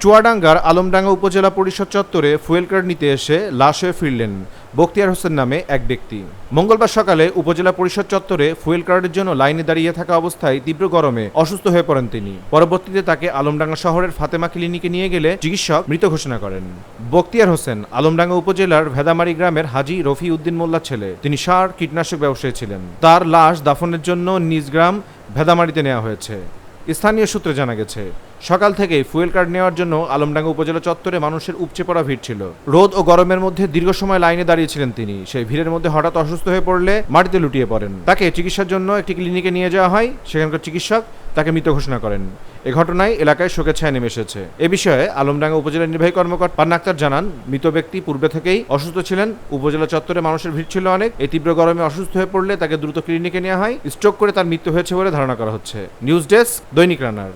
চুয়াডাঙ্গার আলমডাঙ্গা উপজেলা পরিষদ চত্বরে ফুয়েল কার্ড নিতে এসে লাশ হয়ে ফিরলেন বখতিয়ার হোসেন নামে এক ব্যক্তি। মঙ্গলবার সকালে উপজেলা পরিষদ চত্বরে ফুয়েল কার্ডের জন্য লাইনে দাঁড়িয়ে থাকা অবস্থায় তীব্র গরমে অসুস্থ হয়ে পড়েন তিনি। পরবর্তীতে তাকে আলমডাঙ্গা শহরের ফাতেমা ক্লিনিকে নিয়ে গেলে চিকিৎসক মৃত ঘোষণা করেন। বখতিয়ার হোসেন আলমডাঙ্গা উপজেলার ভেদামারি গ্রামের হাজী রফি উদ্দিন মোল্লার ছেলে। তিনি সার কীটনাশক ব্যবসায়ী ছিলেন। তার লাশ দাফনের জন্য নিজ গ্রাম ভেদামারিতে নেওয়া হয়েছে। স্থানীয় সূত্রে জানা গেছে, সকাল থেকেই ফুয়েল কার্ড নেওয়ার জন্য আলমডাঙ্গা উপজেলা চত্বরে মানুষের উপচে পড়া ভিড় ছিল। রোদ ও গরমের মধ্যে দীর্ঘ সময় লাইনে দাঁড়িয়েছিলেন তিনি। সেই ভিড়ের মধ্যে হঠাৎ অসুস্থ হয়ে পড়লে মাটিতে লুটিয়ে পড়েন। তাকে চিকিৎসার জন্য একটি ক্লিনিকে নিয়ে যাওয়া হয়। সেখানকার চিকিৎসক তাকে মৃত ঘোষণা করেন। এ ঘটনায় এলাকায় শোকের ছায়া নেমে এসেছে। এ বিষয়ে আলমডাঙ্গা উপজেলা নির্বাহী কর্মকর্তা পান্না আক্তার জানান, মৃত ব্যক্তি পূর্বে থেকেই অসুস্থ ছিলেন। উপজেলা চত্বরে মানুষের ভিড় ছিল অনেক। এই তীব্র গরমে অসুস্থ হয়ে পড়লে তাকে দ্রুত ক্লিনিকে নেওয়া হয়। স্ট্রোক করে তার মৃত্যু হয়েছে বলে ধারণা করা হচ্ছে। নিউজ ডেস্ক, দৈনিক রানার।